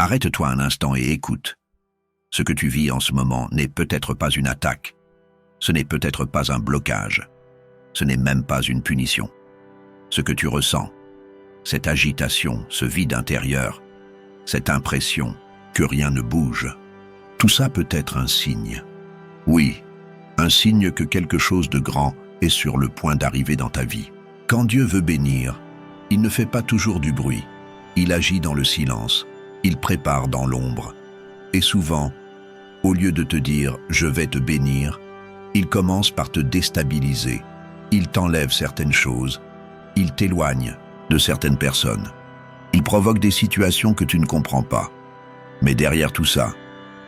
Arrête-toi un instant et écoute. Ce que tu vis en ce moment n'est peut-être pas une attaque. Ce n'est peut-être pas un blocage. Ce n'est même pas une punition. Ce que tu ressens, cette agitation, ce vide intérieur, cette impression que rien ne bouge, tout ça peut être un signe. Oui, un signe que quelque chose de grand est sur le point d'arriver dans ta vie. Quand Dieu veut bénir, il ne fait pas toujours du bruit. Il agit dans le silence, il prépare dans l'ombre. Et souvent, au lieu de te dire « je vais te bénir », il commence par te déstabiliser. Il t'enlève certaines choses, il t'éloigne de certaines personnes. Il provoque des situations que tu ne comprends pas. Mais derrière tout ça,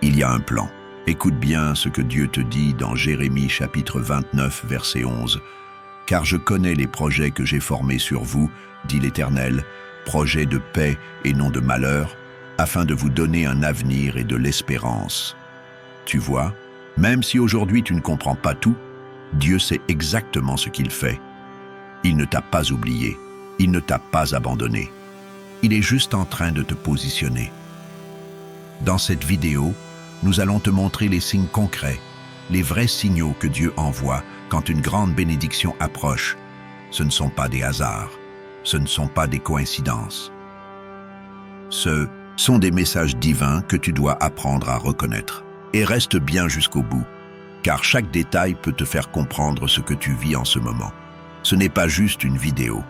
il y a un plan. Écoute bien ce que Dieu te dit dans Jérémie chapitre 29, verset 11. « Car je connais les projets que j'ai formés sur vous, dit l'Éternel, projets de paix et non de malheur, afin de vous donner un avenir et de l'espérance. » Tu vois, même si aujourd'hui tu ne comprends pas tout, Dieu sait exactement ce qu'il fait. Il ne t'a pas oublié, il ne t'a pas abandonné. Il est juste en train de te positionner. Dans cette vidéo, nous allons te montrer les signes concrets, les vrais signaux que Dieu envoie quand une grande bénédiction approche. Ce ne sont pas des hasards, ce ne sont pas des coïncidences. Ce sont des messages divins que tu dois apprendre à reconnaître. Et reste bien jusqu'au bout, car chaque détail peut te faire comprendre ce que tu vis en ce moment. Ce n'est pas juste une vidéo,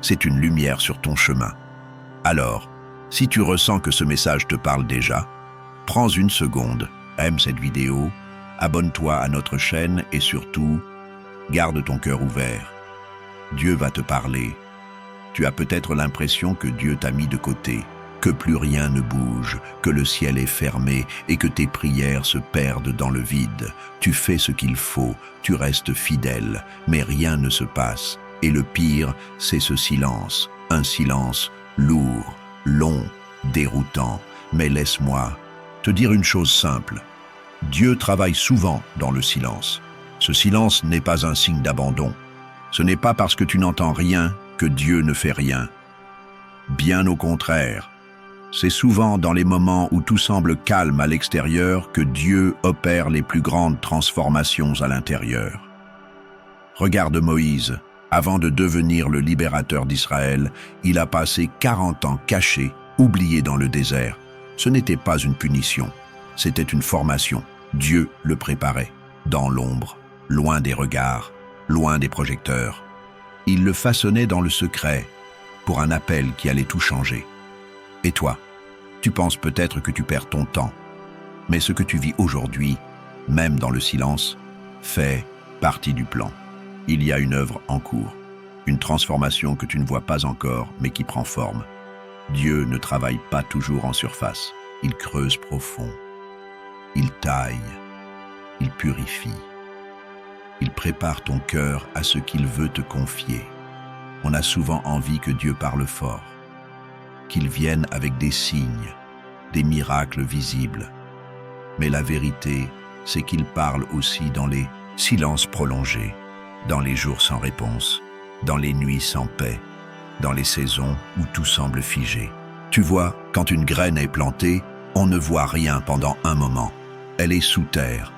c'est une lumière sur ton chemin. Alors, si tu ressens que ce message te parle déjà, prends une seconde, aime cette vidéo, abonne-toi à notre chaîne et surtout, garde ton cœur ouvert. Dieu va te parler. Tu as peut-être l'impression que Dieu t'a mis de côté, que plus rien ne bouge, que le ciel est fermé et que tes prières se perdent dans le vide. Tu fais ce qu'il faut, tu restes fidèle, mais rien ne se passe. Et le pire, c'est ce silence, un silence lourd, long, déroutant. Mais laisse-moi te dire une chose simple. Dieu travaille souvent dans le silence. Ce silence n'est pas un signe d'abandon. Ce n'est pas parce que tu n'entends rien que Dieu ne fait rien. Bien au contraire. C'est souvent dans les moments où tout semble calme à l'extérieur que Dieu opère les plus grandes transformations à l'intérieur. Regarde Moïse, avant de devenir le libérateur d'Israël, il a passé 40 ans caché, oublié dans le désert. Ce n'était pas une punition, c'était une formation. Dieu le préparait, dans l'ombre, loin des regards, loin des projecteurs. Il le façonnait dans le secret, pour un appel qui allait tout changer. Et toi, tu penses peut-être que tu perds ton temps, mais ce que tu vis aujourd'hui, même dans le silence, fait partie du plan. Il y a une œuvre en cours, une transformation que tu ne vois pas encore, mais qui prend forme. Dieu ne travaille pas toujours en surface, il creuse profond, il taille, il purifie, il prépare ton cœur à ce qu'il veut te confier. On a souvent envie que Dieu parle fort, qu'il vienne avec des signes, des miracles visibles. Mais la vérité, c'est qu'il parle aussi dans les silences prolongés, dans les jours sans réponse, dans les nuits sans paix, dans les saisons où tout semble figé. Tu vois, quand une graine est plantée, on ne voit rien pendant un moment. Elle est sous terre,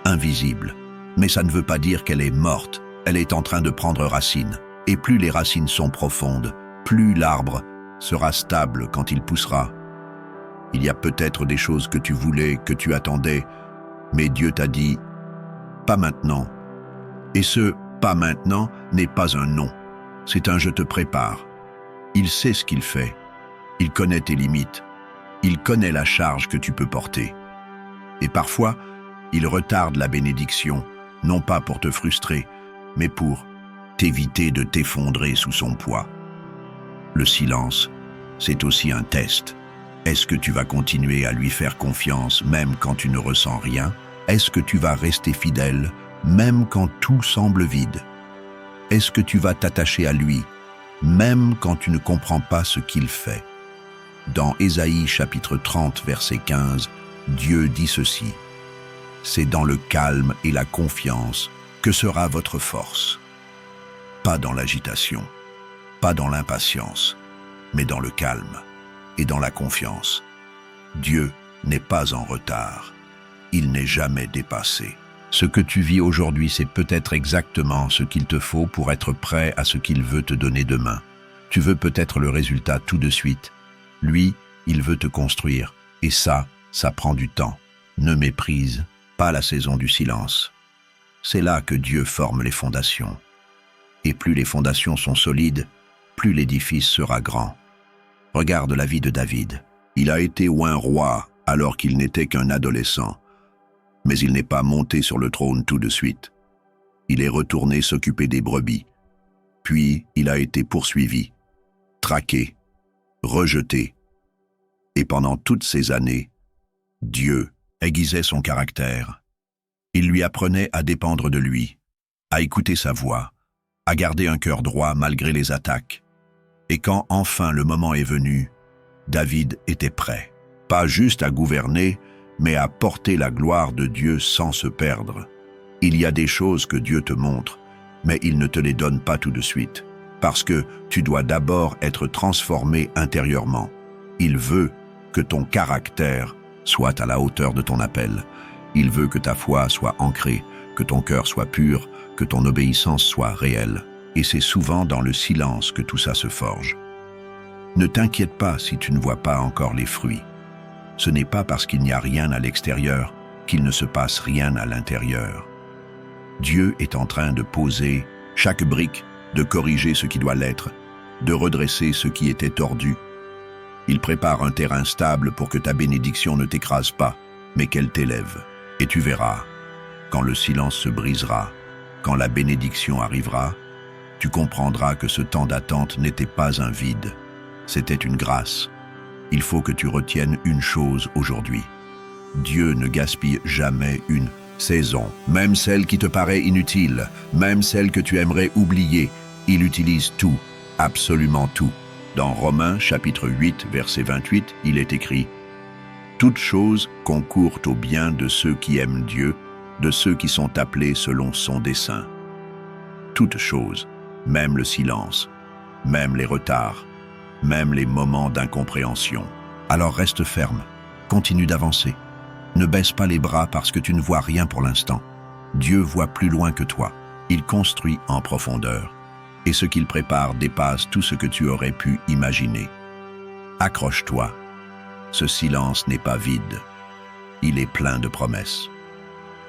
invisible. Mais ça ne veut pas dire qu'elle est morte, elle est en train de prendre racine. Et plus les racines sont profondes, plus l'arbre sera stable quand il poussera. Il y a peut-être des choses que tu voulais, que tu attendais, mais Dieu t'a dit « pas maintenant ». Et ce « pas maintenant » n'est pas un non, c'est un « je te prépare ». Il sait ce qu'il fait, il connaît tes limites, il connaît la charge que tu peux porter. Et parfois, il retarde la bénédiction, non pas pour te frustrer, mais pour t'éviter de t'effondrer sous son poids. Le silence, c'est aussi un test. Est-ce que tu vas continuer à lui faire confiance même quand tu ne ressens rien? Est-ce que tu vas rester fidèle même quand tout semble vide? Est-ce que tu vas t'attacher à lui même quand tu ne comprends pas ce qu'il fait? Dans Ésaïe chapitre 30, verset 15, Dieu dit ceci: « C'est dans le calme et la confiance que sera votre force. » Pas dans l'agitation, pas dans l'impatience, mais dans le calme et dans la confiance. Dieu n'est pas en retard. Il n'est jamais dépassé. Ce que tu vis aujourd'hui, c'est peut-être exactement ce qu'il te faut pour être prêt à ce qu'il veut te donner demain. Tu veux peut-être le résultat tout de suite. Lui, il veut te construire. Et ça prend du temps. Ne méprise pas la saison du silence. C'est là que Dieu forme les fondations. Et plus les fondations sont solides, plus l'édifice sera grand. Regarde la vie de David. Il a été oint roi alors qu'il n'était qu'un adolescent. Mais il n'est pas monté sur le trône tout de suite. Il est retourné s'occuper des brebis. Puis il a été poursuivi, traqué, rejeté. Et pendant toutes ces années, Dieu aiguisait son caractère. Il lui apprenait à dépendre de lui, à écouter sa voix, à garder un cœur droit malgré les attaques. Et quand enfin le moment est venu, David était prêt, pas juste à gouverner, mais à porter la gloire de Dieu sans se perdre. Il y a des choses que Dieu te montre, mais il ne te les donne pas tout de suite, parce que tu dois d'abord être transformé intérieurement. Il veut que ton caractère soit à la hauteur de ton appel. Il veut que ta foi soit ancrée, que ton cœur soit pur, que ton obéissance soit réelle. Et c'est souvent dans le silence que tout ça se forge. Ne t'inquiète pas si tu ne vois pas encore les fruits. Ce n'est pas parce qu'il n'y a rien à l'extérieur qu'il ne se passe rien à l'intérieur. Dieu est en train de poser chaque brique, de corriger ce qui doit l'être, de redresser ce qui était tordu. Il prépare un terrain stable pour que ta bénédiction ne t'écrase pas, mais qu'elle t'élève. Et tu verras, quand le silence se brisera, quand la bénédiction arrivera, tu comprendras que ce temps d'attente n'était pas un vide, c'était une grâce. Il faut que tu retiennes une chose aujourd'hui. Dieu ne gaspille jamais une saison, même celle qui te paraît inutile, même celle que tu aimerais oublier. Il utilise tout, absolument tout. Dans Romains chapitre 8, verset 28, il est écrit « Toutes choses concourent au bien de ceux qui aiment Dieu, de ceux qui sont appelés selon son dessein. » Toutes choses, même le silence, même les retards, même les moments d'incompréhension. Alors reste ferme, continue d'avancer. Ne baisse pas les bras parce que tu ne vois rien pour l'instant. Dieu voit plus loin que toi. Il construit en profondeur. Et ce qu'il prépare dépasse tout ce que tu aurais pu imaginer. Accroche-toi. Ce silence n'est pas vide. Il est plein de promesses.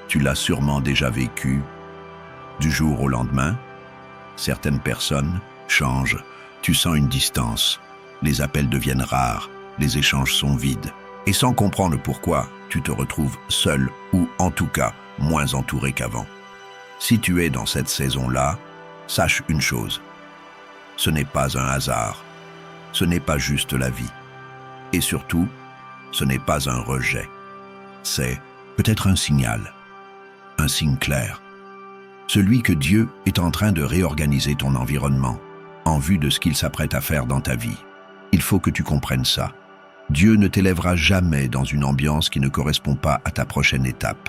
Tu l'as sûrement déjà vécu. Du jour au lendemain, certaines personnes changent. Tu sens une distance. Les appels deviennent rares. Les échanges sont vides. Et sans comprendre pourquoi, tu te retrouves seul ou en tout cas moins entouré qu'avant. Si tu es dans cette saison-là, sache une chose. Ce n'est pas un hasard. Ce n'est pas juste la vie. Et surtout, ce n'est pas un rejet. C'est peut-être un signal. Un signe clair. Celui que Dieu est en train de réorganiser ton environnement en vue de ce qu'il s'apprête à faire dans ta vie. Il faut que tu comprennes ça. Dieu ne t'élèvera jamais dans une ambiance qui ne correspond pas à ta prochaine étape.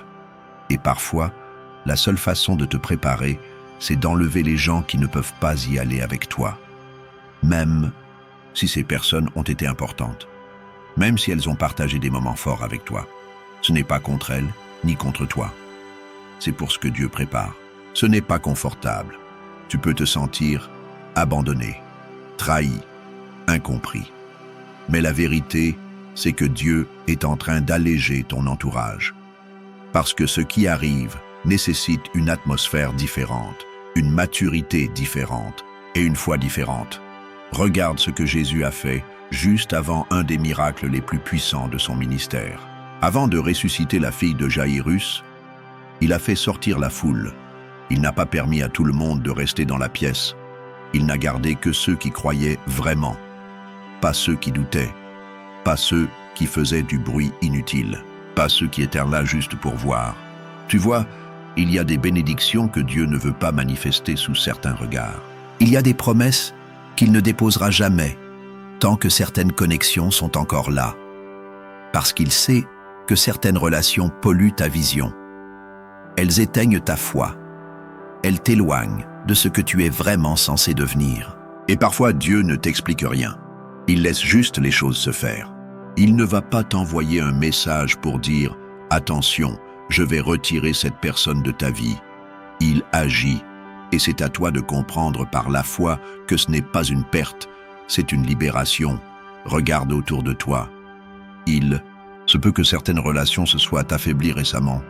Et parfois, la seule façon de te préparer, c'est d'enlever les gens qui ne peuvent pas y aller avec toi. Même si ces personnes ont été importantes. Même si elles ont partagé des moments forts avec toi. Ce n'est pas contre elles, ni contre toi. C'est pour ce que Dieu prépare. Ce n'est pas confortable. Tu peux te sentir abandonné, trahi, incompris. Mais la vérité, c'est que Dieu est en train d'alléger ton entourage. Parce que ce qui arrive nécessite une atmosphère différente, une maturité différente et une foi différente. Regarde ce que Jésus a fait juste avant un des miracles les plus puissants de son ministère. Avant de ressusciter la fille de Jaïrus, il a fait sortir la foule. Il n'a pas permis à tout le monde de rester dans la pièce. Il n'a gardé que ceux qui croyaient vraiment. Pas ceux qui doutaient, pas ceux qui faisaient du bruit inutile, pas ceux qui étaient là juste pour voir. Tu vois, il y a des bénédictions que Dieu ne veut pas manifester sous certains regards. Il y a des promesses qu'il ne déposera jamais, tant que certaines connexions sont encore là, parce qu'il sait que certaines relations polluent ta vision. Elles éteignent ta foi. Elles t'éloignent de ce que tu es vraiment censé devenir. Et parfois, Dieu ne t'explique rien. Il laisse juste les choses se faire. Il ne va pas t'envoyer un message pour dire « Attention, je vais retirer cette personne de ta vie ». Il agit, et c'est à toi de comprendre par la foi que ce n'est pas une perte, c'est une libération. Regarde autour de toi. Il se peut que certaines relations se soient affaiblies récemment.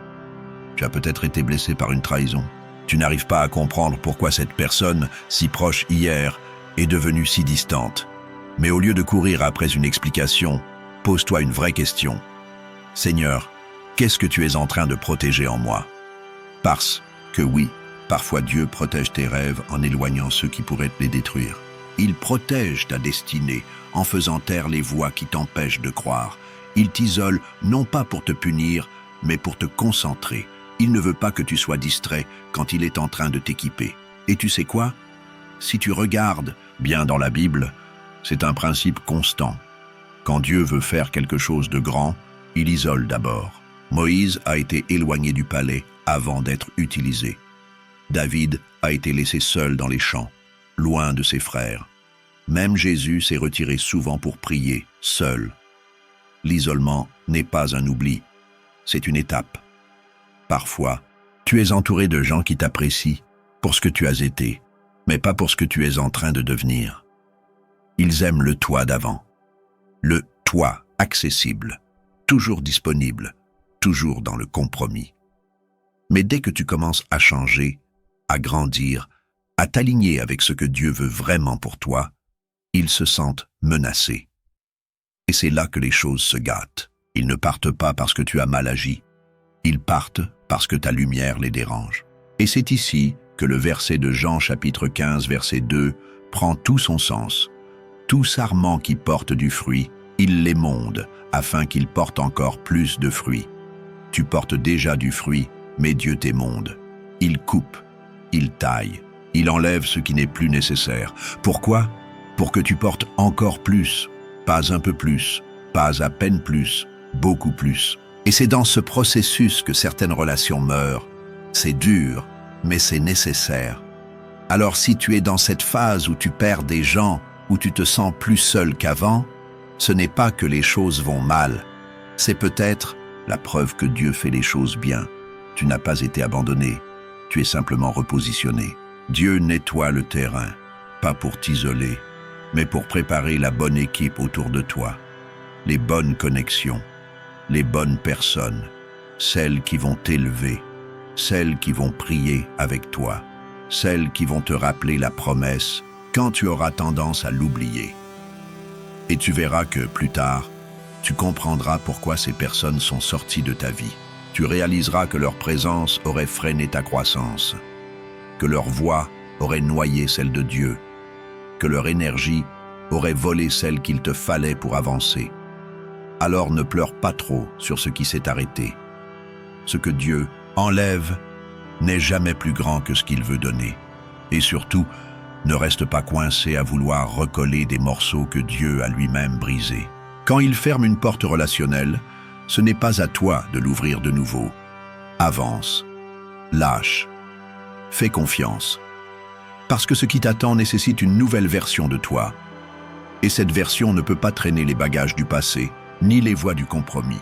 Tu as peut-être été blessé par une trahison. Tu n'arrives pas à comprendre pourquoi cette personne, si proche hier, est devenue si distante. Mais au lieu de courir après une explication, pose-toi une vraie question. Seigneur, qu'est-ce que tu es en train de protéger en moi? Parce que oui, parfois Dieu protège tes rêves en éloignant ceux qui pourraient les détruire. Il protège ta destinée en faisant taire les voix qui t'empêchent de croire. Il t'isole non pas pour te punir, mais pour te concentrer. Il ne veut pas que tu sois distrait quand il est en train de t'équiper. Et tu sais quoi? Si tu regardes bien dans la Bible, c'est un principe constant. Quand Dieu veut faire quelque chose de grand, il isole d'abord. Moïse a été éloigné du palais avant d'être utilisé. David a été laissé seul dans les champs, loin de ses frères. Même Jésus s'est retiré souvent pour prier, seul. L'isolement n'est pas un oubli, c'est une étape. Parfois, tu es entouré de gens qui t'apprécient pour ce que tu as été, mais pas pour ce que tu es en train de devenir. Ils aiment le toi d'avant, le toi accessible, toujours disponible, toujours dans le compromis. Mais dès que tu commences à changer, à grandir, à t'aligner avec ce que Dieu veut vraiment pour toi, ils se sentent menacés. Et c'est là que les choses se gâtent. Ils ne partent pas parce que tu as mal agi. Ils partent parce que ta lumière les dérange. Et c'est ici que le verset de Jean chapitre 15 verset 2 prend tout son sens. Tout sarment qui porte du fruit, il l'émonde, afin qu'il porte encore plus de fruits. Tu portes déjà du fruit, mais Dieu t'émonde. Il coupe, il taille, il enlève ce qui n'est plus nécessaire. Pourquoi? Pour que tu portes encore plus, pas un peu plus, pas à peine plus, beaucoup plus. Et c'est dans ce processus que certaines relations meurent. C'est dur, mais c'est nécessaire. Alors si tu es dans cette phase où tu perds des gens, où tu te sens plus seul qu'avant, ce n'est pas que les choses vont mal. C'est peut-être la preuve que Dieu fait les choses bien. Tu n'as pas été abandonné, tu es simplement repositionné. Dieu nettoie le terrain, pas pour t'isoler, mais pour préparer la bonne équipe autour de toi, les bonnes connexions, les bonnes personnes, celles qui vont t'élever, celles qui vont prier avec toi, celles qui vont te rappeler la promesse quand tu auras tendance à l'oublier. Et tu verras que, plus tard, tu comprendras pourquoi ces personnes sont sorties de ta vie. Tu réaliseras que leur présence aurait freiné ta croissance, que leur voix aurait noyé celle de Dieu, que leur énergie aurait volé celle qu'il te fallait pour avancer. Alors ne pleure pas trop sur ce qui s'est arrêté. Ce que Dieu enlève n'est jamais plus grand que ce qu'il veut donner. Et surtout, ne reste pas coincé à vouloir recoller des morceaux que Dieu a lui-même brisés. Quand il ferme une porte relationnelle, ce n'est pas à toi de l'ouvrir de nouveau. Avance, lâche, fais confiance. Parce que ce qui t'attend nécessite une nouvelle version de toi. Et cette version ne peut pas traîner les bagages du passé, ni les voies du compromis.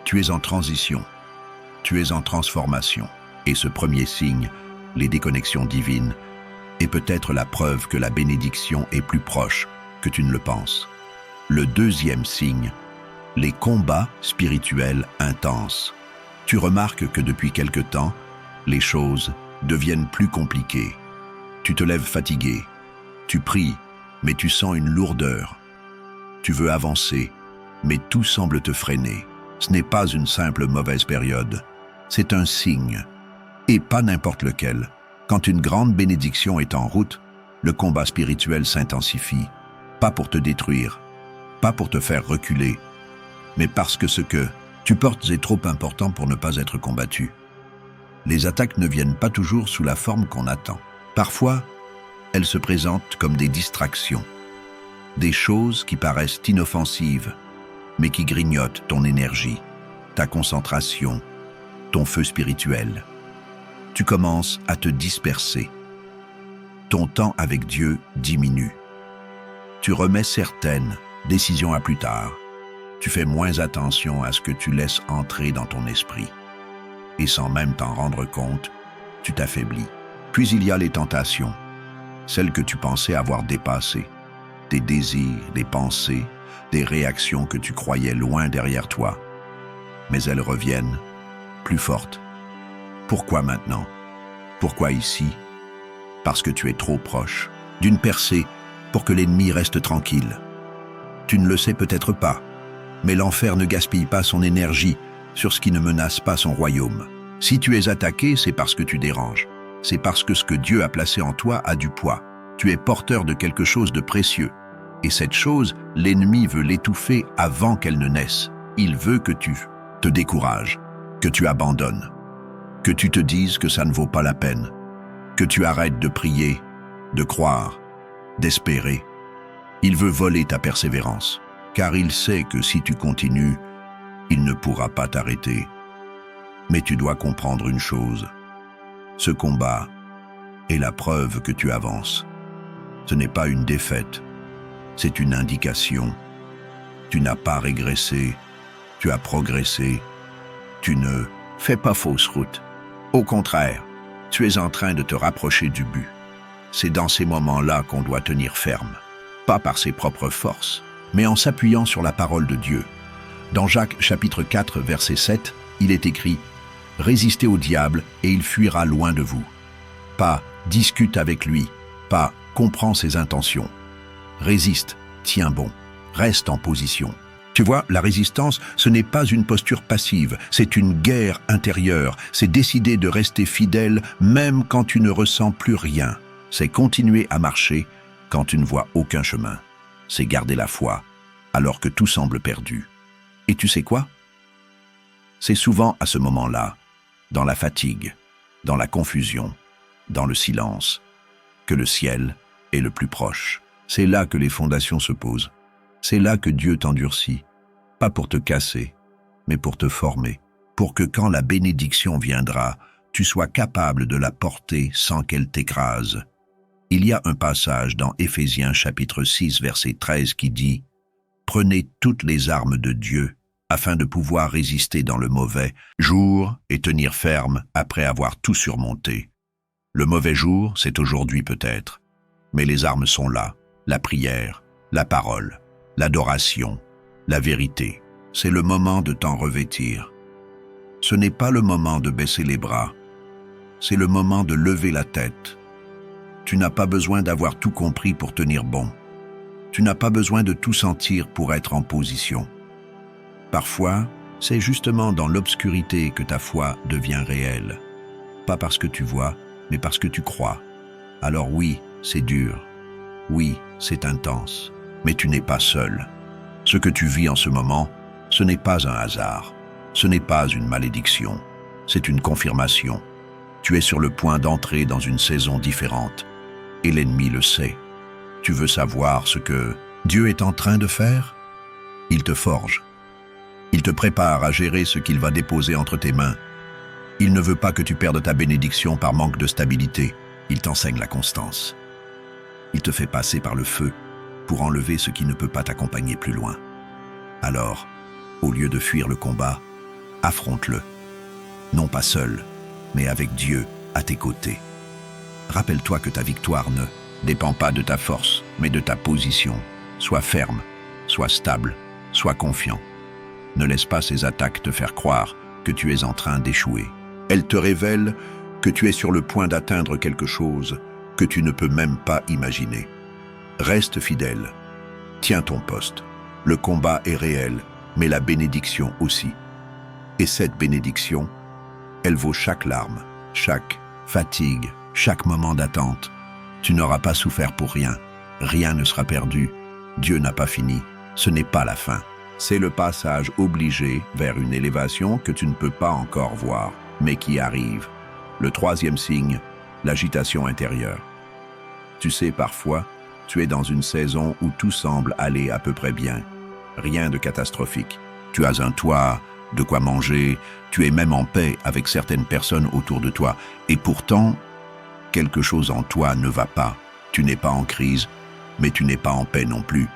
Tu es en transition, tu es en transformation. Et ce premier signe, les déconnexions divines, est peut-être la preuve que la bénédiction est plus proche que tu ne le penses. Le deuxième signe, les combats spirituels intenses. Tu remarques que depuis quelque temps, les choses deviennent plus compliquées. Tu te lèves fatigué, tu pries, mais tu sens une lourdeur. Tu veux avancer, mais tout semble te freiner. Ce n'est pas une simple mauvaise période, c'est un signe, et pas n'importe lequel. Quand une grande bénédiction est en route, le combat spirituel s'intensifie, pas pour te détruire, pas pour te faire reculer, mais parce que ce que tu portes est trop important pour ne pas être combattu. Les attaques ne viennent pas toujours sous la forme qu'on attend. Parfois, elles se présentent comme des distractions, des choses qui paraissent inoffensives, mais qui grignotent ton énergie, ta concentration, ton feu spirituel. Tu commences à te disperser. Ton temps avec Dieu diminue. Tu remets certaines décisions à plus tard. Tu fais moins attention à ce que tu laisses entrer dans ton esprit. Et sans même t'en rendre compte, tu t'affaiblis. Puis il y a les tentations, celles que tu pensais avoir dépassées. Des désirs, des pensées, des réactions que tu croyais loin derrière toi. Mais elles reviennent, plus fortes. Pourquoi maintenant? Pourquoi ici? Parce que tu es trop proche d'une percée pour que l'ennemi reste tranquille. Tu ne le sais peut-être pas, mais l'enfer ne gaspille pas son énergie sur ce qui ne menace pas son royaume. Si tu es attaqué, c'est parce que tu déranges. C'est parce que ce que Dieu a placé en toi a du poids. Tu es porteur de quelque chose de précieux. Et cette chose, l'ennemi veut l'étouffer avant qu'elle ne naisse. Il veut que tu te décourages, que tu abandonnes, que tu te dises que ça ne vaut pas la peine, que tu arrêtes de prier, de croire, d'espérer. Il veut voler ta persévérance, car il sait que si tu continues, il ne pourra pas t'arrêter. Mais tu dois comprendre une chose. Ce combat est la preuve que tu avances. Ce n'est pas une défaite, c'est une indication. Tu n'as pas régressé, tu as progressé. Tu ne fais pas fausse route. Au contraire, tu es en train de te rapprocher du but. C'est dans ces moments-là qu'on doit tenir ferme, pas par ses propres forces, mais en s'appuyant sur la parole de Dieu. Dans Jacques chapitre 4, verset 7, il est écrit « Résistez au diable et il fuira loin de vous. » Pas « discute avec lui », pas « comprends ses intentions ». Résiste, tiens bon, reste en position. Tu vois, la résistance, ce n'est pas une posture passive, c'est une guerre intérieure, c'est décider de rester fidèle même quand tu ne ressens plus rien. C'est continuer à marcher quand tu ne vois aucun chemin. C'est garder la foi alors que tout semble perdu. Et tu sais quoi? C'est souvent à ce moment-là, dans la fatigue, dans la confusion, dans le silence, que le ciel est le plus proche. C'est là que les fondations se posent. C'est là que Dieu t'endurcit, pas pour te casser, mais pour te former, pour que quand la bénédiction viendra, tu sois capable de la porter sans qu'elle t'écrase. Il y a un passage dans Éphésiens chapitre 6, verset 13 qui dit « Prenez toutes les armes de Dieu afin de pouvoir résister dans le mauvais jour et tenir ferme après avoir tout surmonté. » Le mauvais jour, c'est aujourd'hui peut-être, mais les armes sont là, la prière, la parole, l'adoration, la vérité. C'est le moment de t'en revêtir. Ce n'est pas le moment de baisser les bras, c'est le moment de lever la tête. Tu n'as pas besoin d'avoir tout compris pour tenir bon. Tu n'as pas besoin de tout sentir pour être en position. Parfois, c'est justement dans l'obscurité que ta foi devient réelle. Pas parce que tu vois, mais parce que tu crois. Alors oui, c'est dur. Oui, c'est intense. Mais tu n'es pas seul. Ce que tu vis en ce moment, ce n'est pas un hasard. Ce n'est pas une malédiction. C'est une confirmation. Tu es sur le point d'entrer dans une saison différente. Et l'ennemi le sait. Tu veux savoir ce que Dieu est en train de faire? Il te forge. Il te prépare à gérer ce qu'il va déposer entre tes mains. Il ne veut pas que tu perdes ta bénédiction par manque de stabilité. Il t'enseigne la constance. Il te fait passer par le feu pour enlever ce qui ne peut pas t'accompagner plus loin. Alors, au lieu de fuir le combat, affronte-le. Non pas seul, mais avec Dieu à tes côtés. Rappelle-toi que ta victoire ne dépend pas de ta force, mais de ta position. Sois ferme, sois stable, sois confiant. Ne laisse pas ces attaques te faire croire que tu es en train d'échouer. Elles te révèlent que tu es sur le point d'atteindre quelque chose que tu ne peux même pas imaginer. Reste fidèle. Tiens ton poste. Le combat est réel, mais la bénédiction aussi. Et cette bénédiction, elle vaut chaque larme, chaque fatigue, chaque moment d'attente. Tu n'auras pas souffert pour rien. Rien ne sera perdu. Dieu n'a pas fini. Ce n'est pas la fin. C'est le passage obligé vers une élévation que tu ne peux pas encore voir, mais qui arrive. Le troisième signe, l'agitation intérieure. Tu sais, parfois, tu es dans une saison où tout semble aller à peu près bien. Rien de catastrophique. Tu as un toit, de quoi manger, tu es même en paix avec certaines personnes autour de toi. Et pourtant, quelque chose en toi ne va pas. Tu n'es pas en crise, mais tu n'es pas en paix non plus.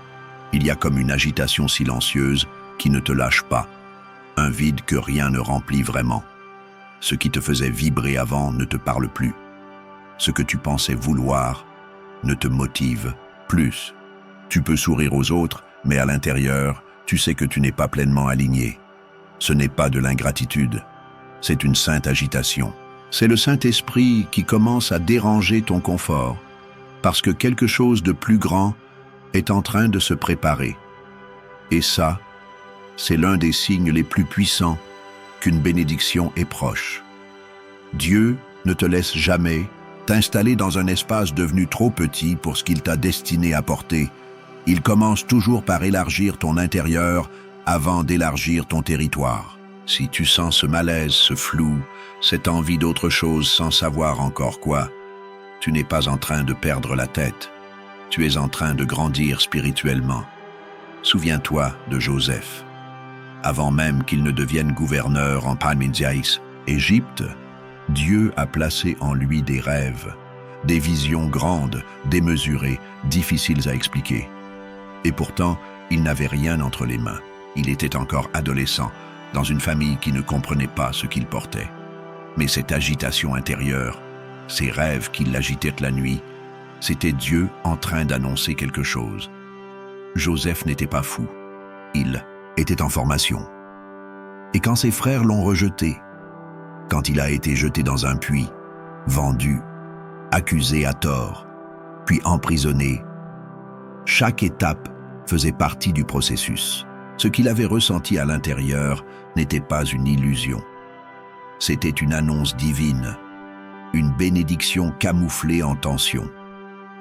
Il y a comme une agitation silencieuse qui ne te lâche pas, un vide que rien ne remplit vraiment. Ce qui te faisait vibrer avant ne te parle plus. Ce que tu pensais vouloir ne te motive plus. Tu peux sourire aux autres, mais à l'intérieur, tu sais que tu n'es pas pleinement aligné. Ce n'est pas de l'ingratitude, c'est une sainte agitation. C'est le Saint-Esprit qui commence à déranger ton confort, parce que quelque chose de plus grand est en train de se préparer. Et ça, c'est l'un des signes les plus puissants qu'une bénédiction est proche. Dieu ne te laisse jamais t'installer dans un espace devenu trop petit pour ce qu'il t'a destiné à porter. Il commence toujours par élargir ton intérieur avant d'élargir ton territoire. Si tu sens ce malaise, ce flou, cette envie d'autre chose sans savoir encore quoi, tu n'es pas en train de perdre la tête. Tu es en train de grandir spirituellement. Souviens-toi de Joseph. Avant même qu'il ne devienne gouverneur en Palmyriaïs, Égypte, Dieu a placé en lui des rêves, des visions grandes, démesurées, difficiles à expliquer. Et pourtant, il n'avait rien entre les mains. Il était encore adolescent, dans une famille qui ne comprenait pas ce qu'il portait. Mais cette agitation intérieure, ces rêves qui l'agitaient la nuit, c'était Dieu en train d'annoncer quelque chose. Joseph n'était pas fou. Il était en formation. Et quand ses frères l'ont rejeté, quand il a été jeté dans un puits, vendu, accusé à tort, puis emprisonné, chaque étape faisait partie du processus. Ce qu'il avait ressenti à l'intérieur n'était pas une illusion. C'était une annonce divine, une bénédiction camouflée en tension.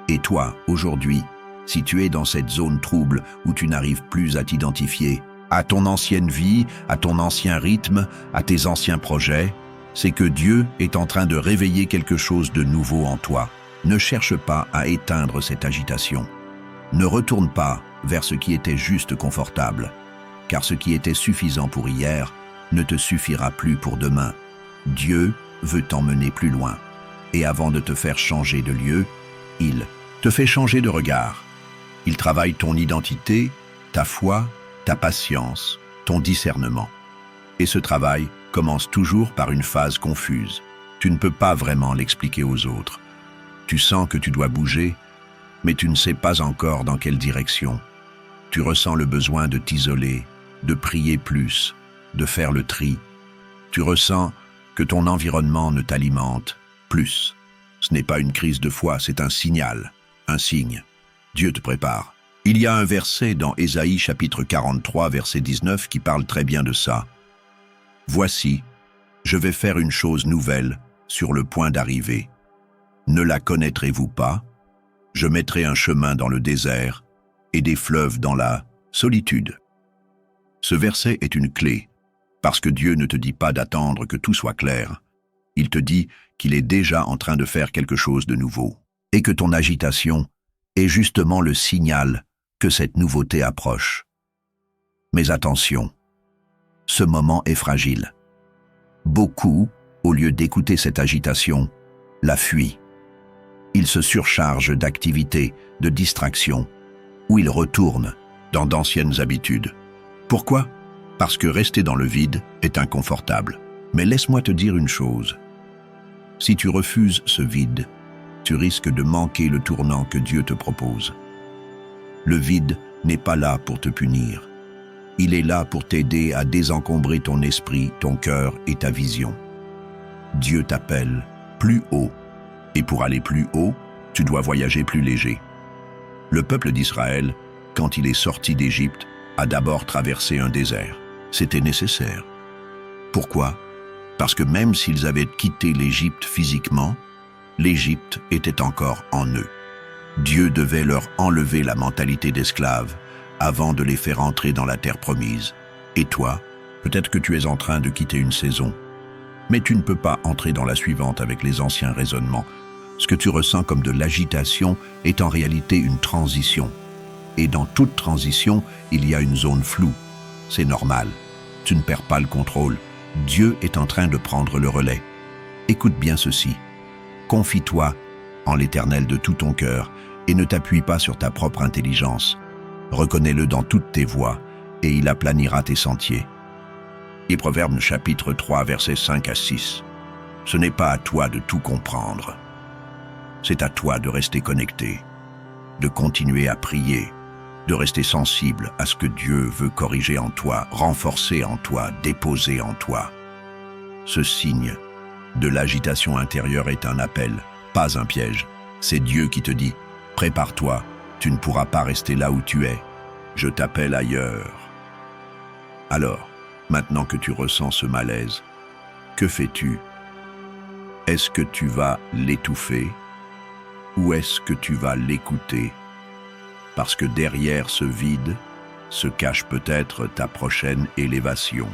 Et toi, aujourd'hui, si tu es dans cette zone trouble où tu n'arrives plus à t'identifier, à ton ancienne vie, à ton ancien rythme, à tes anciens projets, c'est que Dieu est en train de réveiller quelque chose de nouveau en toi. Ne cherche pas à éteindre cette agitation. Ne retourne pas vers ce qui était juste confortable, car ce qui était suffisant pour hier ne te suffira plus pour demain. Dieu veut t'emmener plus loin. Et avant de te faire changer de lieu, il te fait changer de regard. Il travaille ton identité, ta foi, ta patience, ton discernement. Et ce travail commence toujours par une phase confuse. Tu ne peux pas vraiment l'expliquer aux autres. Tu sens que tu dois bouger, mais tu ne sais pas encore dans quelle direction. Tu ressens le besoin de t'isoler, de prier plus, de faire le tri. Tu ressens que ton environnement ne t'alimente plus. Ce n'est pas une crise de foi, c'est un signal, un signe. Dieu te prépare. Il y a un verset dans Ésaïe chapitre 43, verset 19 qui parle très bien de ça. « Voici, je vais faire une chose nouvelle sur le point d'arriver. Ne la connaîtrez-vous pas? Je mettrai un chemin dans le désert et des fleuves dans la solitude. » Ce verset est une clé, parce que Dieu ne te dit pas d'attendre que tout soit clair. Il te dit qu'il est déjà en train de faire quelque chose de nouveau, et que ton agitation est justement le signal que cette nouveauté approche. Mais attention, ce moment est fragile. Beaucoup, au lieu d'écouter cette agitation, la fuient. Ils se surchargent d'activités, de distractions, ou ils retournent dans d'anciennes habitudes. Pourquoi? Parce que rester dans le vide est inconfortable. Mais laisse-moi te dire une chose. Si tu refuses ce vide, tu risques de manquer le tournant que Dieu te propose. Le vide n'est pas là pour te punir. Il est là pour t'aider à désencombrer ton esprit, ton cœur et ta vision. Dieu t'appelle plus haut. Et pour aller plus haut, tu dois voyager plus léger. Le peuple d'Israël, quand il est sorti d'Égypte, a d'abord traversé un désert. C'était nécessaire. Pourquoi? Parce que même s'ils avaient quitté l'Égypte physiquement, l'Égypte était encore en eux. Dieu devait leur enlever la mentalité d'esclave avant de les faire entrer dans la terre promise. Et toi, peut-être que tu es en train de quitter une saison, mais tu ne peux pas entrer dans la suivante avec les anciens raisonnements. Ce que tu ressens comme de l'agitation est en réalité une transition. Et dans toute transition, il y a une zone floue. C'est normal. Tu ne perds pas le contrôle. Dieu est en train de prendre le relais. Écoute bien ceci. Confie-toi en l'Éternel de tout ton cœur et ne t'appuie pas sur ta propre intelligence. Reconnais-le dans toutes tes voies et il aplanira tes sentiers. Et Proverbes chapitre 3, versets 5 à 6. Ce n'est pas à toi de tout comprendre. C'est à toi de rester connecté, de continuer à prier, de rester sensible à ce que Dieu veut corriger en toi, renforcer en toi, déposer en toi. Ce signe de l'agitation intérieure est un appel, pas un piège. C'est Dieu qui te dit « Prépare-toi, tu ne pourras pas rester là où tu es. Je t'appelle ailleurs. » Alors, maintenant que tu ressens ce malaise, que fais-tu? Est-ce que tu vas l'étouffer ou est-ce que tu vas l'écouter? Parce que derrière ce vide se cache peut-être ta prochaine élévation.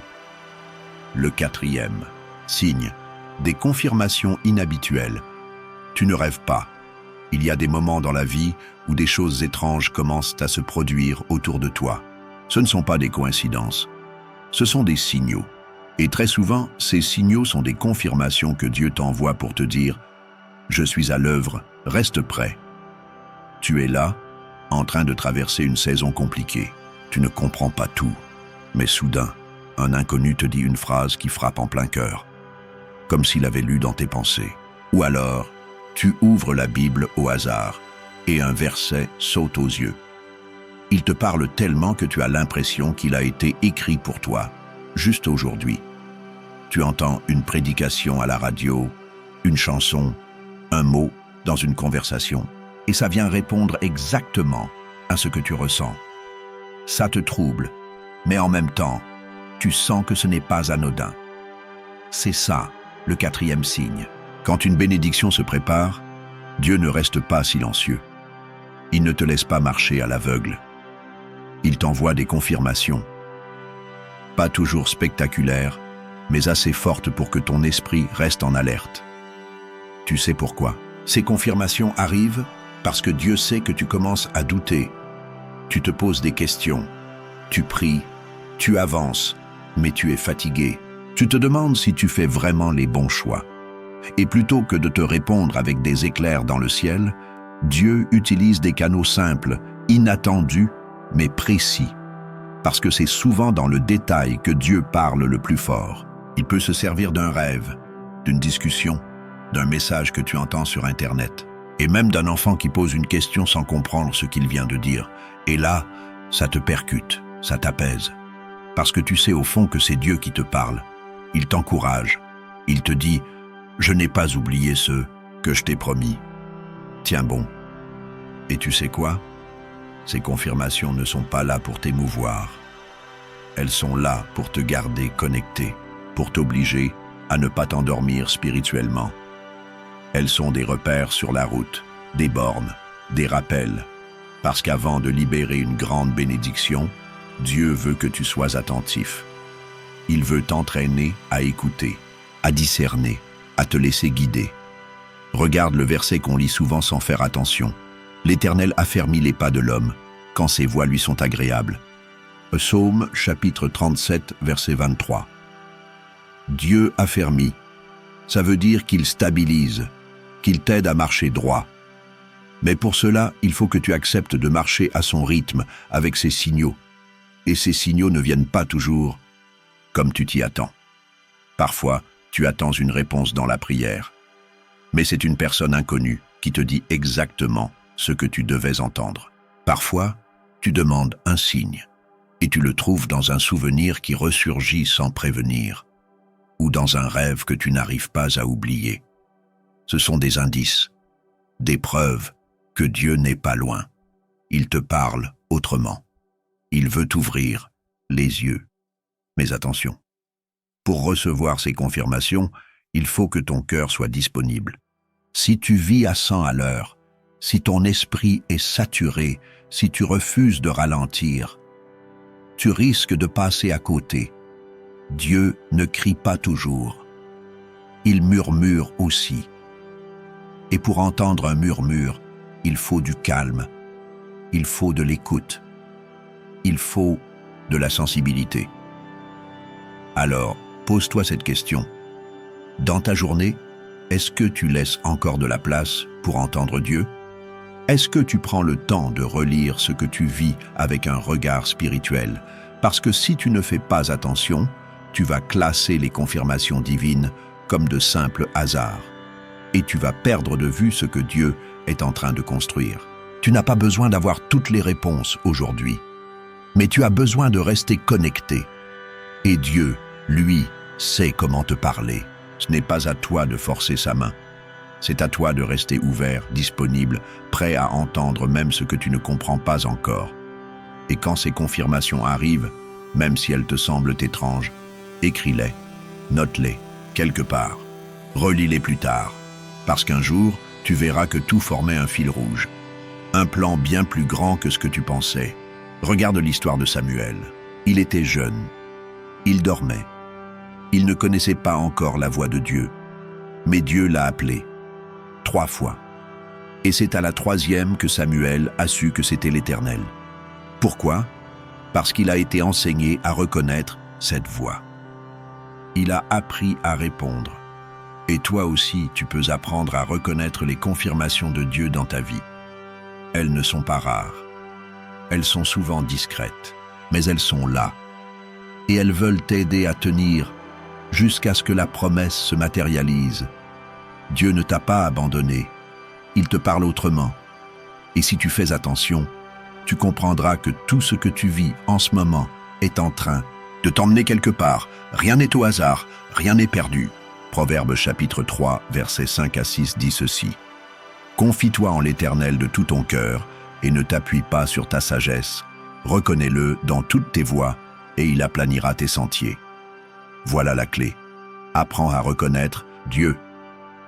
Le quatrième signe, des confirmations inhabituelles. Tu ne rêves pas. Il y a des moments dans la vie où des choses étranges commencent à se produire autour de toi. Ce ne sont pas des coïncidences. Ce sont des signaux. Et très souvent, ces signaux sont des confirmations que Dieu t'envoie pour te dire « Je suis à l'œuvre, reste prêt. » Tu es là, en train de traverser une saison compliquée. Tu ne comprends pas tout. Mais soudain, un inconnu te dit une phrase qui frappe en plein cœur, comme s'il avait lu dans tes pensées. Ou alors, tu ouvres la Bible au hasard et un verset saute aux yeux. Il te parle tellement que tu as l'impression qu'il a été écrit pour toi, juste aujourd'hui. Tu entends une prédication à la radio, une chanson, un mot dans une conversation, et ça vient répondre exactement à ce que tu ressens. Ça te trouble, mais en même temps, tu sens que ce n'est pas anodin. C'est ça, le quatrième signe. Quand une bénédiction se prépare, Dieu ne reste pas silencieux. Il ne te laisse pas marcher à l'aveugle. Il t'envoie des confirmations. Pas toujours spectaculaires, mais assez fortes pour que ton esprit reste en alerte. Tu sais pourquoi? Ces confirmations arrivent parce que Dieu sait que tu commences à douter. Tu te poses des questions. Tu pries, tu avances, mais tu es fatigué. Tu te demandes si tu fais vraiment les bons choix. Et plutôt que de te répondre avec des éclairs dans le ciel, Dieu utilise des canaux simples, inattendus, mais précis. Parce que c'est souvent dans le détail que Dieu parle le plus fort. Il peut se servir d'un rêve, d'une discussion, d'un message que tu entends sur Internet, et même d'un enfant qui pose une question sans comprendre ce qu'il vient de dire. Et là, ça te percute, ça t'apaise. Parce que tu sais au fond que c'est Dieu qui te parle. Il t'encourage. Il te dit « Je n'ai pas oublié ce que je t'ai promis. Tiens bon. » Et tu sais quoi? Ces confirmations ne sont pas là pour t'émouvoir. Elles sont là pour te garder connecté, pour t'obliger à ne pas t'endormir spirituellement. Elles sont des repères sur la route, des bornes, des rappels. Parce qu'avant de libérer une grande bénédiction, Dieu veut que tu sois attentif. Il veut t'entraîner à écouter, à discerner, à te laisser guider. Regarde le verset qu'on lit souvent sans faire attention. L'Éternel affermit les pas de l'homme, quand ses voies lui sont agréables. Psaume chapitre 37, verset 23. Dieu affermit, ça veut dire qu'il stabilise, qu'il t'aide à marcher droit. Mais pour cela, il faut que tu acceptes de marcher à son rythme, avec ses signaux. Et ces signaux ne viennent pas toujours comme tu t'y attends. Parfois, tu attends une réponse dans la prière. Mais c'est une personne inconnue qui te dit exactement ce que tu devais entendre. Parfois, tu demandes un signe, et tu le trouves dans un souvenir qui ressurgit sans prévenir, ou dans un rêve que tu n'arrives pas à oublier. Ce sont des indices, des preuves que Dieu n'est pas loin. Il te parle autrement. Il veut t'ouvrir les yeux. Mais attention, pour recevoir ces confirmations, il faut que ton cœur soit disponible. Si tu vis à 100 à l'heure, si ton esprit est saturé, si tu refuses de ralentir, tu risques de passer à côté. Dieu ne crie pas toujours. Il murmure aussi. Et pour entendre un murmure, il faut du calme, il faut de l'écoute, il faut de la sensibilité. Alors, pose-toi cette question. Dans ta journée, est-ce que tu laisses encore de la place pour entendre Dieu? Est-ce que tu prends le temps de relire ce que tu vis avec un regard spirituel, Parce que si tu ne fais pas attention, tu vas classer les confirmations divines comme de simples hasards. Et tu vas perdre de vue ce que Dieu est en train de construire. Tu n'as pas besoin d'avoir toutes les réponses aujourd'hui, mais tu as besoin de rester connecté. Et Dieu, lui, sait comment te parler. Ce n'est pas à toi de forcer sa main. C'est à toi de rester ouvert, disponible, prêt à entendre même ce que tu ne comprends pas encore. Et quand ces confirmations arrivent, même si elles te semblent étranges, écris-les, note-les, quelque part. Relis-les plus tard, parce qu'un jour, tu verras que tout formait un fil rouge. Un plan bien plus grand que ce que tu pensais. Regarde l'histoire de Samuel. Il était jeune. Il dormait. Il ne connaissait pas encore la voix de Dieu. Mais Dieu l'a appelé 3 fois. Et c'est à la 3e que Samuel a su que c'était l'Éternel. Pourquoi? Parce qu'il a été enseigné à reconnaître cette voix. Il a appris à répondre. Et toi aussi, tu peux apprendre à reconnaître les confirmations de Dieu dans ta vie. Elles ne sont pas rares. Elles sont souvent discrètes, mais elles sont là. Et elles veulent t'aider à tenir jusqu'à ce que la promesse se matérialise. Dieu ne t'a pas abandonné. Il te parle autrement. Et si tu fais attention, tu comprendras que tout ce que tu vis en ce moment est en train de t'emmener quelque part. Rien n'est au hasard, rien n'est perdu. Proverbe chapitre 3, versets 5 à 6 dit ceci. Confie-toi en l'Éternel de tout ton cœur et ne t'appuie pas sur ta sagesse. Reconnais-le dans toutes tes voies et il aplanira tes sentiers. Voilà la clé. Apprends à reconnaître Dieu,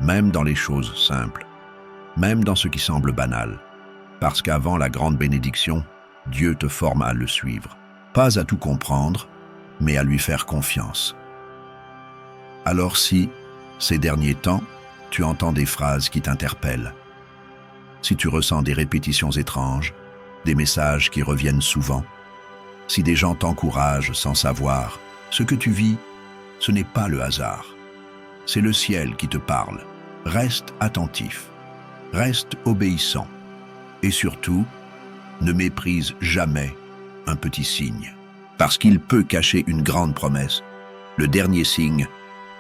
même dans les choses simples, même dans ce qui semble banal. Parce qu'avant la grande bénédiction, Dieu te forme à le suivre. Pas à tout comprendre, mais à lui faire confiance. Alors si, ces derniers temps, tu entends des phrases qui t'interpellent, si tu ressens des répétitions étranges, des messages qui reviennent souvent, si des gens t'encouragent sans savoir, ce que tu vis, ce n'est pas le hasard. C'est le ciel qui te parle. Reste attentif, reste obéissant. Et surtout, ne méprise jamais un petit signe, parce qu'il peut cacher une grande promesse. Le dernier signe,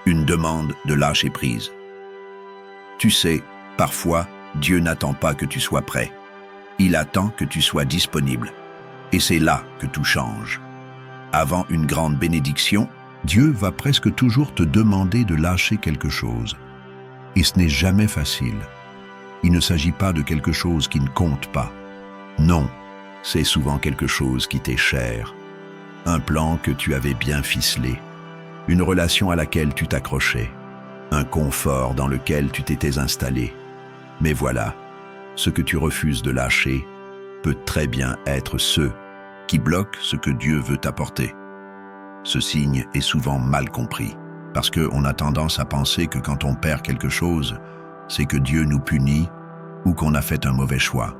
une demande de lâcher prise. Tu sais, parfois, Dieu n'attend pas que tu sois prêt. Il attend que tu sois disponible. Et c'est là que tout change. Avant une grande bénédiction, Dieu va presque toujours te demander de lâcher quelque chose. Et ce n'est jamais facile. Il ne s'agit pas de quelque chose qui ne compte pas. Non, c'est souvent quelque chose qui t'est cher. Un plan que tu avais bien ficelé. Une relation à laquelle tu t'accrochais. Un confort dans lequel tu t'étais installé. Mais voilà, ce que tu refuses de lâcher peut très bien être ce qui bloque ce que Dieu veut t'apporter. Ce signe est souvent mal compris, parce qu'on a tendance à penser que quand on perd quelque chose, c'est que Dieu nous punit ou qu'on a fait un mauvais choix.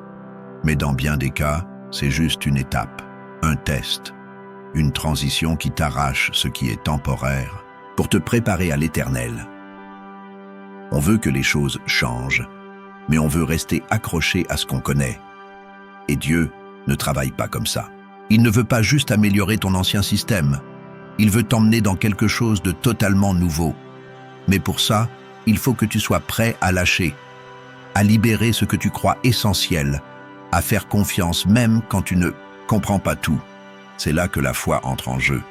Mais dans bien des cas, c'est juste une étape, un test, une transition qui t'arrache ce qui est temporaire pour te préparer à l'éternel. On veut que les choses changent, mais on veut rester accroché à ce qu'on connaît. Et Dieu ne travaille pas comme ça. Il ne veut pas juste améliorer ton ancien système. Il veut t'emmener dans quelque chose de totalement nouveau. Mais pour ça, il faut que tu sois prêt à lâcher, à libérer ce que tu crois essentiel, à faire confiance même quand tu ne comprends pas tout. C'est là que la foi entre en jeu.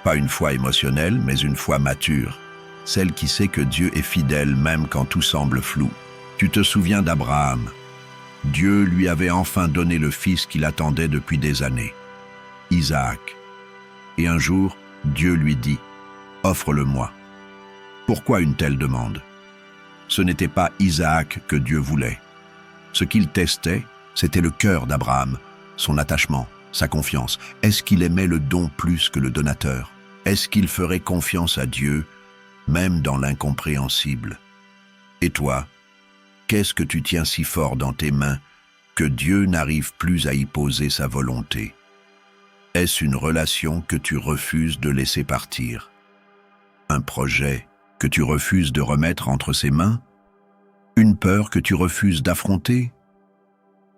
Pas une foi émotionnelle, mais une foi mature. Celle qui sait que Dieu est fidèle même quand tout semble flou. Tu te souviens d'Abraham. Dieu lui avait enfin donné le fils qu'il attendait depuis des années, Isaac. Et un jour, Dieu lui dit « Offre-le-moi ». Pourquoi une telle demande? Ce n'était pas Isaac que Dieu voulait. Ce qu'il testait, c'était le cœur d'Abraham, son attachement, sa confiance. Est-ce qu'il aimait le don plus que le donateur? Est-ce qu'il ferait confiance à Dieu, même dans l'incompréhensible? Et toi, qu'est-ce que tu tiens si fort dans tes mains que Dieu n'arrive plus à y poser sa volonté? Est-ce une relation que tu refuses de laisser partir? Un projet que tu refuses de remettre entre ses mains? Une peur que tu refuses d'affronter?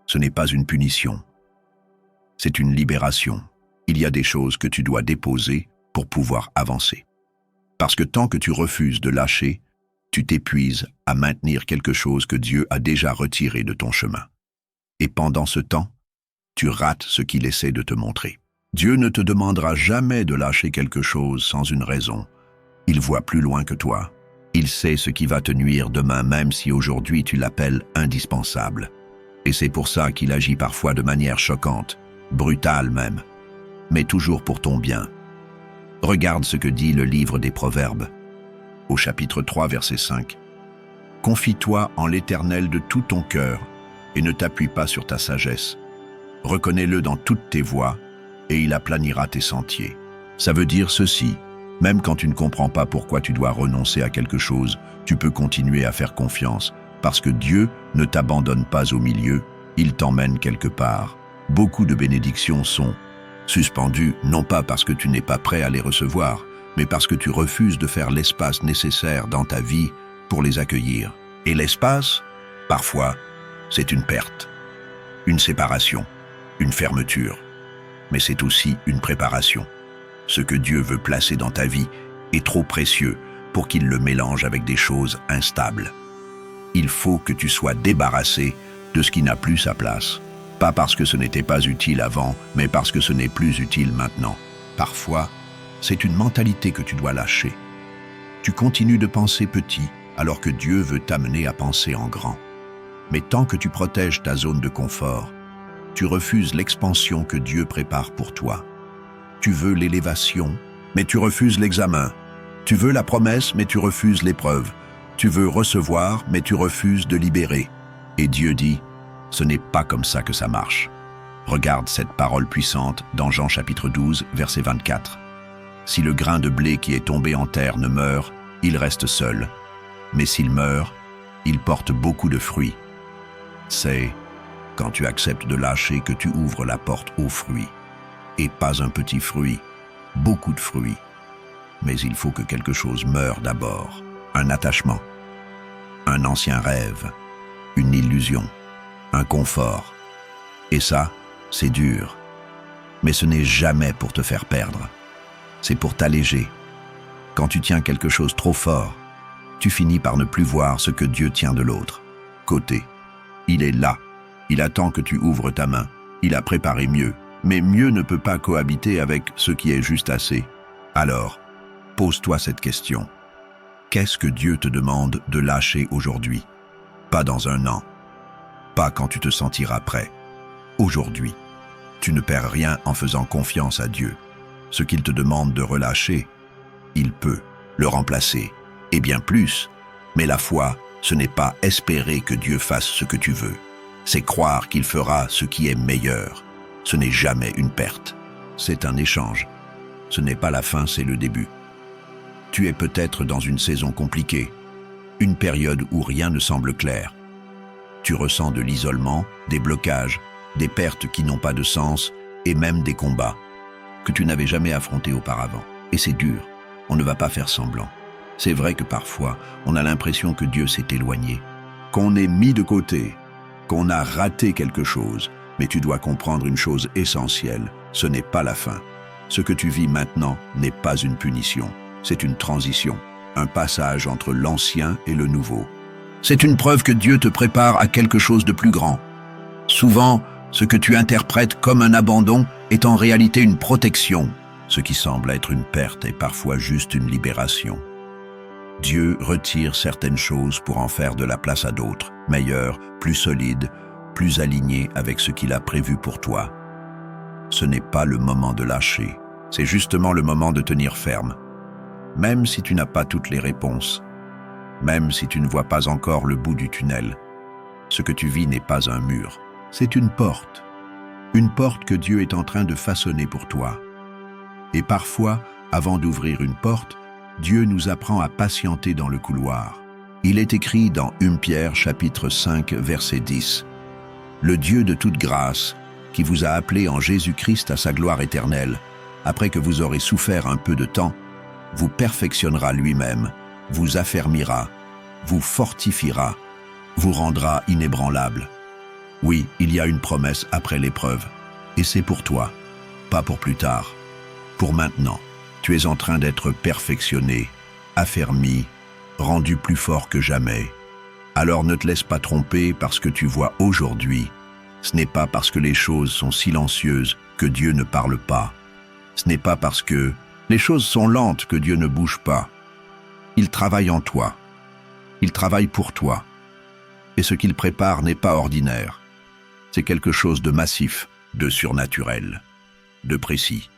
Ce n'est pas une punition, c'est une libération. Il y a des choses que tu dois déposer pour pouvoir avancer. Parce que tant que tu refuses de lâcher, tu t'épuises à maintenir quelque chose que Dieu a déjà retiré de ton chemin. Et pendant ce temps, tu rates ce qu'il essaie de te montrer. Dieu ne te demandera jamais de lâcher quelque chose sans une raison. Il voit plus loin que toi. Il sait ce qui va te nuire demain, même si aujourd'hui tu l'appelles indispensable. Et c'est pour ça qu'il agit parfois de manière choquante, brutale même, mais toujours pour ton bien. Regarde ce que dit le livre des Proverbes, au chapitre 3, verset 5. « Confie-toi en l'Éternel de tout ton cœur et ne t'appuie pas sur ta sagesse. Reconnais-le dans toutes tes voies et il aplanira tes sentiers. » Ça veut dire ceci, même quand tu ne comprends pas pourquoi tu dois renoncer à quelque chose, tu peux continuer à faire confiance, parce que Dieu ne t'abandonne pas au milieu, il t'emmène quelque part. Beaucoup de bénédictions sont suspendues, non pas parce que tu n'es pas prêt à les recevoir, mais parce que tu refuses de faire l'espace nécessaire dans ta vie pour les accueillir. Et l'espace, parfois, c'est une perte, une séparation, une fermeture, mais c'est aussi une préparation. Ce que Dieu veut placer dans ta vie est trop précieux pour qu'il le mélange avec des choses instables. Il faut que tu sois débarrassé de ce qui n'a plus sa place. Pas parce que ce n'était pas utile avant, mais parce que ce n'est plus utile maintenant. Parfois, c'est une mentalité que tu dois lâcher. Tu continues de penser petit, alors que Dieu veut t'amener à penser en grand. Mais tant que tu protèges ta zone de confort, tu refuses l'expansion que Dieu prépare pour toi. Tu veux l'élévation, mais tu refuses l'examen. Tu veux la promesse, mais tu refuses l'épreuve. Tu veux recevoir, mais tu refuses de libérer. Et Dieu dit, ce n'est pas comme ça que ça marche. Regarde cette parole puissante dans Jean chapitre 12, verset 24. Si le grain de blé qui est tombé en terre ne meurt, il reste seul. Mais s'il meurt, il porte beaucoup de fruits. C'est quand tu acceptes de lâcher que tu ouvres la porte aux fruits. Et pas un petit fruit, beaucoup de fruits. Mais il faut que quelque chose meure d'abord. Un attachement, un ancien rêve, une illusion, un confort. Et ça, c'est dur. Mais ce n'est jamais pour te faire perdre. C'est pour t'alléger. Quand tu tiens quelque chose trop fort, tu finis par ne plus voir ce que Dieu tient de l'autre côté. Il est là. Il attend que tu ouvres ta main. Il a préparé mieux. Mais mieux ne peut pas cohabiter avec ce qui est juste assez. Alors, pose-toi cette question. Qu'est-ce que Dieu te demande de lâcher aujourd'hui? Pas dans un an. Pas quand tu te sentiras prêt. Aujourd'hui. Tu ne perds rien en faisant confiance à Dieu. Ce qu'il te demande de relâcher, il peut le remplacer. Et bien plus. Mais la foi, ce n'est pas espérer que Dieu fasse ce que tu veux. C'est croire qu'il fera ce qui est meilleur. Ce n'est jamais une perte. C'est un échange. Ce n'est pas la fin, c'est le début. Tu es peut-être dans une saison compliquée, une période où rien ne semble clair. Tu ressens de l'isolement, des blocages, des pertes qui n'ont pas de sens et même des combats que tu n'avais jamais affrontés auparavant. Et c'est dur, on ne va pas faire semblant. C'est vrai que parfois, on a l'impression que Dieu s'est éloigné, qu'on est mis de côté, qu'on a raté quelque chose. Mais tu dois comprendre une chose essentielle, ce n'est pas la fin. Ce que tu vis maintenant n'est pas une punition, c'est une transition, un passage entre l'ancien et le nouveau. C'est une preuve que Dieu te prépare à quelque chose de plus grand. Souvent, ce que tu interprètes comme un abandon est en réalité une protection. Ce qui semble être une perte est parfois juste une libération. Dieu retire certaines choses pour en faire de la place à d'autres, meilleures, plus solides, plus aligné avec ce qu'il a prévu pour toi. Ce n'est pas le moment de lâcher, c'est justement le moment de tenir ferme. Même si tu n'as pas toutes les réponses, même si tu ne vois pas encore le bout du tunnel, ce que tu vis n'est pas un mur, c'est une porte que Dieu est en train de façonner pour toi. Et parfois, avant d'ouvrir une porte, Dieu nous apprend à patienter dans le couloir. Il est écrit dans 1 Pierre chapitre 5, verset 10. Le Dieu de toute grâce, qui vous a appelé en Jésus-Christ à sa gloire éternelle, après que vous aurez souffert un peu de temps, vous perfectionnera lui-même, vous affermira, vous fortifiera, vous rendra inébranlable. Oui, il y a une promesse après l'épreuve, et c'est pour toi. pas pour plus tard. Pour maintenant, tu es en train d'être perfectionné, affermi, rendu plus fort que jamais. Alors ne te laisse pas tromper parce que tu vois aujourd'hui. Ce n'est pas parce que les choses sont silencieuses que Dieu ne parle pas. Ce n'est pas parce que les choses sont lentes que Dieu ne bouge pas. Il travaille en toi. Il travaille pour toi. Et ce qu'il prépare n'est pas ordinaire. C'est quelque chose de massif, de surnaturel, de précis.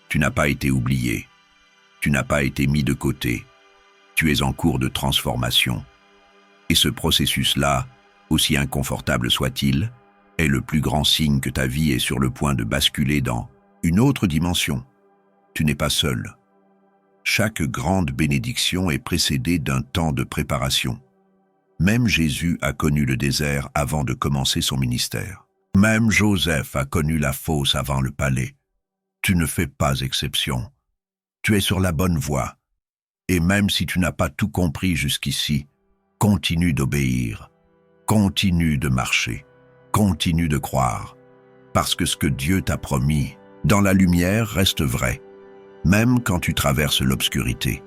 Tu n'as pas été oublié. Tu n'as pas été mis de côté. Tu es en cours de transformation. Et ce processus-là, aussi inconfortable soit-il, est le plus grand signe que ta vie est sur le point de basculer dans une autre dimension. Tu n'es pas seul. Chaque grande bénédiction est précédée d'un temps de préparation. Même Jésus a connu le désert avant de commencer son ministère. Même Joseph a connu la fosse avant le palais. Tu ne fais pas exception. Tu es sur la bonne voie. Et même si tu n'as pas tout compris jusqu'ici, continue d'obéir, continue de marcher, continue de croire, parce que ce que Dieu t'a promis dans la lumière reste vrai, même quand tu traverses l'obscurité.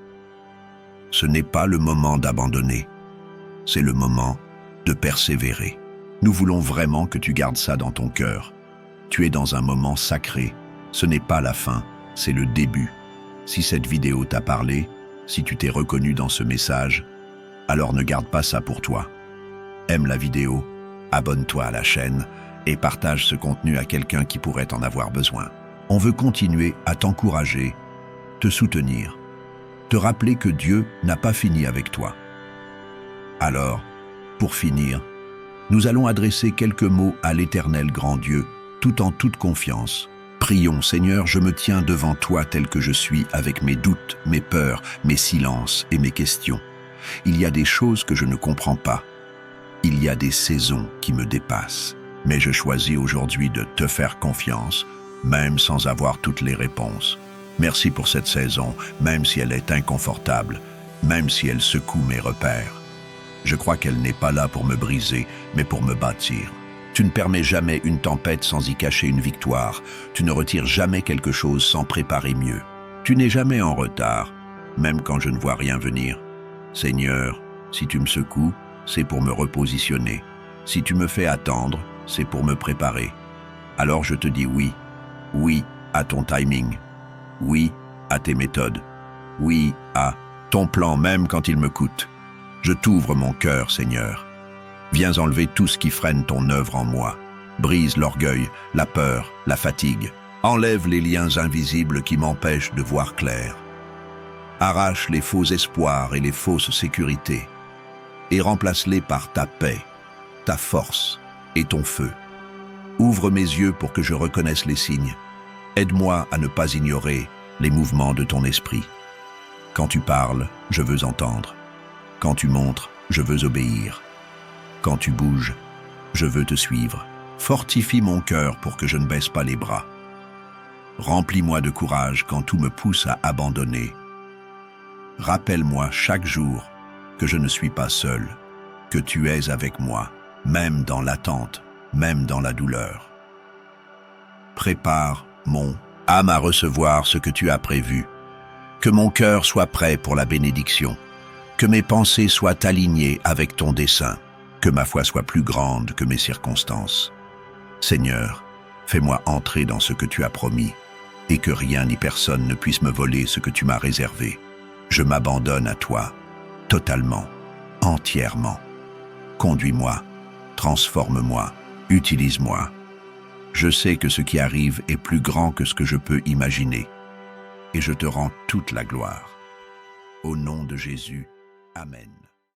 Ce n'est pas le moment d'abandonner, c'est le moment de persévérer. Nous voulons vraiment que tu gardes ça dans ton cœur. Tu es dans un moment sacré, ce n'est pas la fin, c'est le début. Si cette vidéo t'a parlé, si tu t'es reconnu dans ce message, alors ne garde pas ça pour toi. Aime la vidéo, abonne-toi à la chaîne et partage ce contenu à quelqu'un qui pourrait en avoir besoin. On veut continuer à t'encourager, te soutenir, te rappeler que Dieu n'a pas fini avec toi. Alors, pour finir, nous allons adresser quelques mots à l'Éternel grand Dieu, tout en toute confiance. Prions, Seigneur, je me tiens devant toi tel que je suis, avec mes doutes, mes peurs, mes silences et mes questions. Il y a des choses que je ne comprends pas. Il y a des saisons qui me dépassent. Mais je choisis aujourd'hui de te faire confiance, même sans avoir toutes les réponses. Merci pour cette saison, même si elle est inconfortable, même si elle secoue mes repères. Je crois qu'elle n'est pas là pour me briser, mais pour me bâtir. Tu ne permets jamais une tempête sans y cacher une victoire. Tu ne retires jamais quelque chose sans préparer mieux. Tu n'es jamais en retard, même quand je ne vois rien venir. Seigneur, si tu me secoues, c'est pour me repositionner. Si tu me fais attendre, c'est pour me préparer. Alors je te dis oui. Oui à ton timing. Oui à tes méthodes. Oui à ton plan même quand il me coûte. Je t'ouvre mon cœur, Seigneur. Viens enlever tout ce qui freine ton œuvre en moi. Brise l'orgueil, la peur, la fatigue. Enlève les liens invisibles qui m'empêchent de voir clair. Arrache les faux espoirs et les fausses sécurités et remplace-les par ta paix, ta force et ton feu. Ouvre mes yeux pour que je reconnaisse les signes. Aide-moi à ne pas ignorer les mouvements de ton esprit. Quand tu parles, je veux entendre. Quand tu montres, je veux obéir. Quand tu bouges, je veux te suivre. Fortifie mon cœur pour que je ne baisse pas les bras. Remplis-moi de courage quand tout me pousse à abandonner. Rappelle-moi chaque jour que je ne suis pas seul, que tu es avec moi, même dans l'attente, même dans la douleur. Prépare mon âme à recevoir ce que tu as prévu. Que mon cœur soit prêt pour la bénédiction. Que mes pensées soient alignées avec ton dessein. Que ma foi soit plus grande que mes circonstances. Seigneur, fais-moi entrer dans ce que tu as promis et que rien ni personne ne puisse me voler ce que tu m'as réservé. Je m'abandonne à toi, totalement, entièrement. Conduis-moi, transforme-moi, utilise-moi. Je sais que ce qui arrive est plus grand que ce que je peux imaginer et je te rends toute la gloire. Au nom de Jésus, Amen.